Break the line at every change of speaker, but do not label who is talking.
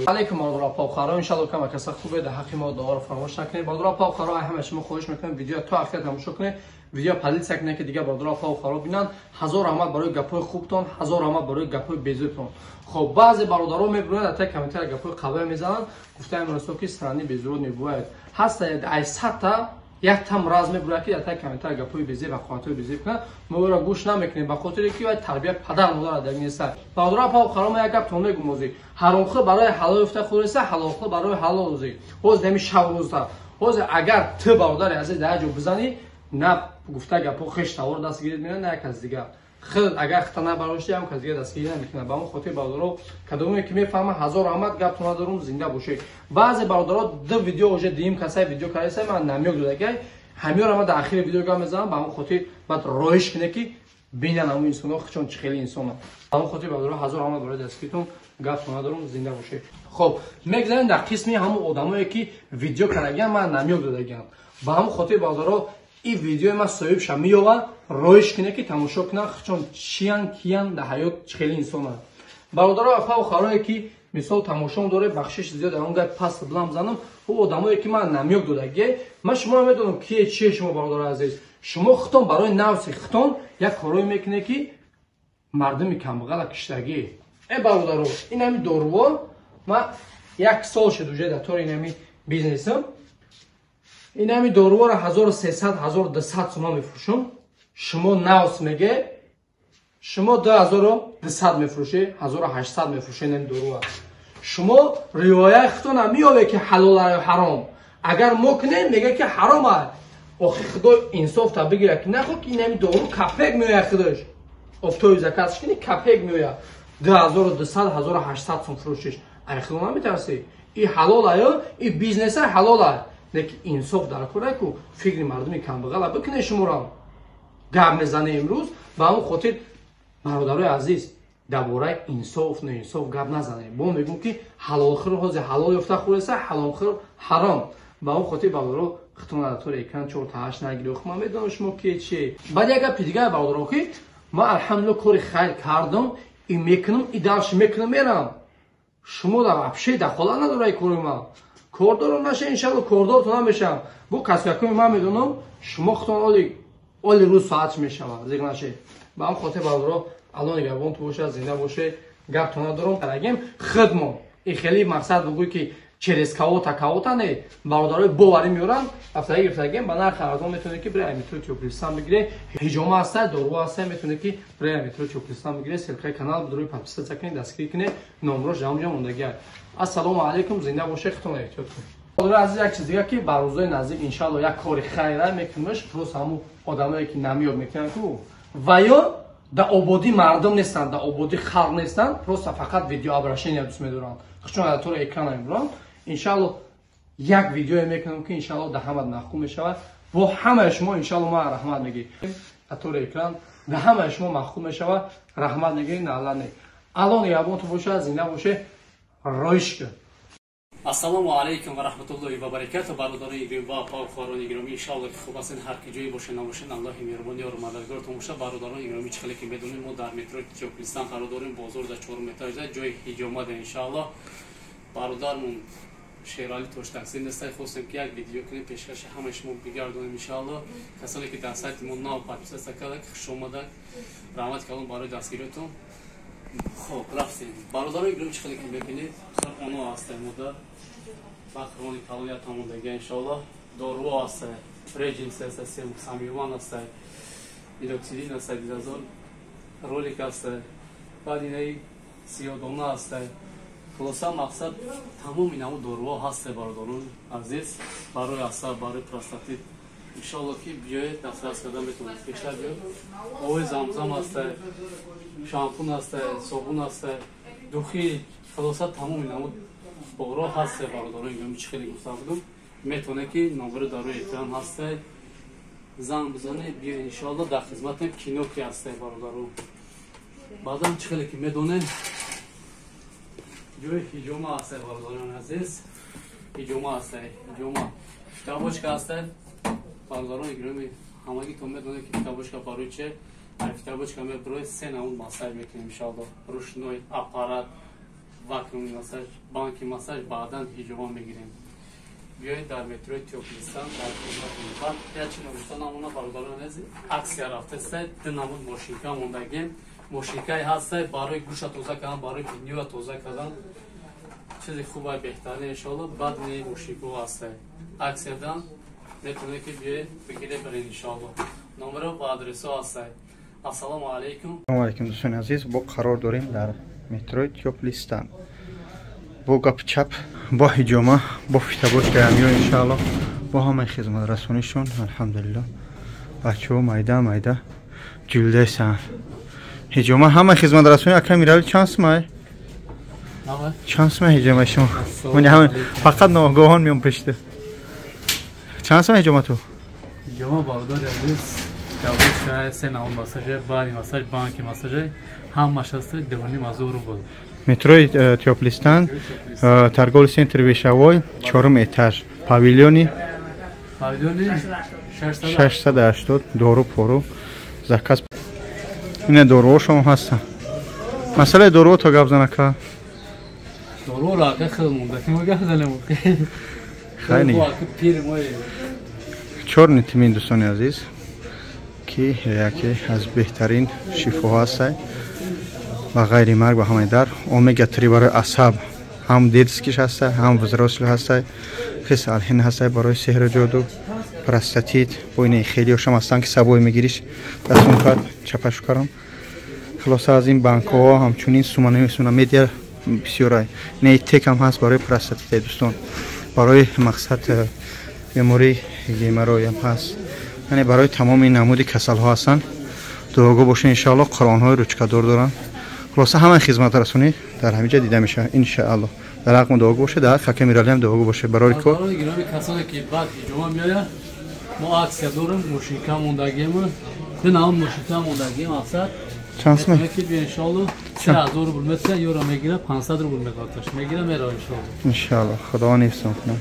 علیکم برادران پاوخرا ان شاء الله کم کسا خوبه در حق ما دعا رو فراموش نکنید. برادران پاوخرا همه شما خواهش میکنم ویدیو تا آخر تماشا کنید، ویدیو پلیل سکنه که دیگه برادران پاوخرا ببینن. هزار رحمت برای گپای خوبتون، هزار رحمت برای گپای بیزوتون. خب بعضی برادران میبرن تا کامنتر گپای قبه میزنن، گفتم امروز که سرانی بیزرود میبوید هست ای 100 تا یک تم راز میبره که تا کامنتر گپای بیزی و خاطر بیزی کنه ما را گوش نمیکنیم به خاطر که تربیت پدر مادر در نیست. برادران پاوخرا ما یک گپ تون میگم موزی حرام خو برای حلال افته خورسه، حلال خو برای حلال روزی. باز نمی شب روزا باز اگر تو برادر عزیز در جو بزنی نه گفته گپو خش تاور دست گیرید میره نه کس دیگه خود اگر خطا براش هم کس دیگه دست گیرید نمیکنه. با اون خاطر برادرها کدومی که میفهمه هزار رحمت گپ تو ندارم زنده باشه. بعضی برادرها دو ویدیو اوج دیم کسای ویدیو کردن من نمیگم دیگه همین رو ما در آخر ویدیو گام میذارم با اون خاطر بعد رویش کنه که ببینن اون انسانو چون چه خیلی انسانه. با اون خاطر برادرها هزار رحمت برای دستتون گپ تو ندارم زنده باشه. خب میگذاریم در قسمی همون آدمایی که ویدیو کردن من نمیگم دیگه با همون خاطر برادرها این ویدیو ما صاحب شمیو رویش کنه که تماشا کنه چون چیان کیان در حیات خیلی انسانه. برادرها پاوخرایی که مثال تماشام داره بخشش زیاد اون گپ پاس بلام زنم او آدمایی که من نمیگم دیگه من شما میدونم کی چیه. شما برادر عزیز شما خودتون برای نفس خودتون یک کاری میکنه که مردم کمبغل کشتگی ای برادرو این همین دورو ما یک سال شده در طور این همین بیزنسم این همین دورو را 1300 1200 تومان میفروشم. شما نفس میگه شما 2200 میفروشه 1800 میفروشه این دورو. شما روایت خودتون نمیاره که حلال یا حرام. اگر مکنه میگه که حرامه آخه خدا انصاف تا بگیره که نخو که این همین دورو کپک میوه خودش افتوی زکاتش کنی کپک میوه 2200 1800 سوم فروشش. ای خدا نمیترسی این حلاله یا این بیزنس حلاله لیکن انصاف در کاره کو فکر مردم کمبغل بکنه. شما را گپ میزنه امروز با اون خاطر برادرای عزیز درباره انصاف نه انصاف گپ نزنه. با میگم که حلال خیر حاضر حلال یافته خورسه حلال خیر حرام. با اون خاطر برادرها خطون در طور اکران 4 تا 8 نگیرو خما میدونم شما که چی. بعد یک گپ دیگه برادرها که ما الحمدلله کار خیر کردم این میکنم این درش میکنم میرم. شما در ابشه دخالت نداره کار ما کاردار نشه ان شاء الله کاردارتون هم بشم. بو کسبکم من میدونم شما خودتون اولی روز ساعت میشم زیگ نشه. با اون خاطر برادرها الان گربون تو باشه زنده باشه گپ تو ندارم ترگیم خدمت این خیلی مقصد بگوی که چرس کاوتا کاوتا نه برادرای باوری میورن افتاد گرفتگیم با نرخ ارزان میتونه که برای مترو چوکلیستان بگیره هجوم هست دورو هست میتونه که برای مترو چوکلیستان بگیره. سلکای کانال بدروی پاپستا چکنید دستگیر کنه نمره جام موندگی. السلام علیکم زنده باشه خودتون احتیاط کنید. برادر عزیز یک چیز دیگه که بر روزای نزدیک ان شاء الله یک کار خیره میکنمش پروس همو آدمایی که نمیاد میکنن کو و یا در آبادی مردم نیستن در آبادی خلق نیستن پروس فقط ویدیو ابراشین دوست میدارن چون در طور اکران میبرن. ان شاء الله یک ویدیو میکنم که ان شاء الله در همه محکوم میشود و همه شما ان شاء الله ما رحمت میگی در طور اکران در همه شما محکوم میشود رحمت میگی نه الله نه. الان یابون تو باشه زنده باشه رویش کن.
السلام علیکم و رحمت الله و برکاته. برادران گرامی و پاوخران گرامی ان شاء الله که خوب هستین هر کی جایی باشین نباشین الله مهربانی و مددگارتون باشه. برادران گرامی چخلی که بدونین ما در مترو چوکلیستان قرار داریم بازار در 4 متر جای هجومات ان شاء الله. برادرمون شیرالی توش تحصیل نسته خواستم که یک ویدیو کنیم پیشکش همه شما بگردونیم ان شاء الله. کسانی که در سایت ما ناو پاپستا کرده خوش اومدید رحمت کردم برای دستگیرتون. خب رفتیم برادران گرامی چخلی که ببینید اونو هستن مدر مکرونی کالویا تموندگی ان شاء الله. دارو هست رژینس هست سامیوان هست ایدوکسیدین هست دیزازول رولیک هست بعد اینای سیادونا هست. خلاصه مقصد تمام این همون دارو هست برادران عزیز برای اعصاب برای پروستاتیت ان شاء الله که بیاید دسترس کردن بتونید. بیشتر بیاید آب زمزم هست شامپون هست صابون هست دوخی خلاصه تمام این همون بغرا هست برادران گرامی چه خیلی گفته بودم میتونه که نمبر داروی اکران هست زنگ بزنه بیا ان شاء الله در خدمتم کینوکی هست برادران. بعدم چه خیلی که میدونه جوی هجوما هست برادران عزیز هجوما هست هجوما کتابچه هست برادران گرامی همگی تو میدونه که کتابچه برای چه کتابچه برای سه نوع مسائل میکنیم ان شاء الله روشنوی اپارات vakum masaj, banki masaj, baden hicvan میگیریم. بیایید در مترو تیوپلیستان در خدمتتون. بعد یا چی نوشته نمونه برادران عزیز عکس رفته است دنمون ماشینکا موندگیم ماشینکای هست برای گوش توزه کردن برای ویدیو توزه کردن چیزی خوبه بهتره ان شاء الله بعد نی ماشینکو هست عکس دادن میتونه که بیاید بگیره برین ان شاء الله نمره و آدرس هست السلام علیکم
السلام علیکم دوستان عزیز با قرار داریم در مترو تیوپلیستان با گپ چپ با حجامه با فیتابوت گرمی ان شاء الله با همه خدمت رسانیشون الحمدلله بچه‌ها مایده جلده سن حجامه همه خدمت رسانی اکرم میرال چانس مای چانس مای حجامه شما من همه فقط ناگهان میام پشت چانس مای حجامه تو
حجامه برادر عزیز جواب سه نام مساج باری مساج بانک مساج هم مشاسته دوانی مزور بود
مترو تیوپلیستان ترگول سنتر ویشاوی 4 اتاج پاویلیونی 680 دورو پرو заказ این دورو شما هستن مسئله دورو تو گپ زنه که
دورو را که خیلی مونده که ما گپ زنم
خیلی چهار نیتمین دوستان عزیز که یکی از بهترین شیفو هست و غیر مرگ و همه در اومگا 3 برای اعصاب هم دیدسکیش هست هم وزروسل هست خیلی الهین هست برای سحر جادو پراستاتیت بوینه خیلی شما هستن که سبوی میگیریش دستون کار چپش کردم خلاصه از این بانک ها همچنین سومانه میدیا بسیار نه تک هم هست برای پراستاتیت دوستان برای مقصد بیماری گیمروی هم هست یعنی برای تمام این نمود کسل ها هستن دعاگو باشه ان شاء الله قرآن های روچکادور دارن خلاصه همه خدمت رسانی در همینجا دیده میشه ان شاء الله در حق دعاگو باشه در حق میرالی هم دعاگو باشه برای کو
گرامی کسانی که بعد جمعه میاد ما عکس دارم موشیکا موندگیم به نام موشیکا موندگیم افسر
چانس می
که ان شاء الله 3000 روبل مثلا یورو میگیره 500 روبل میگیره میره ان شاء الله
ان شاء الله خدا نفسم کنه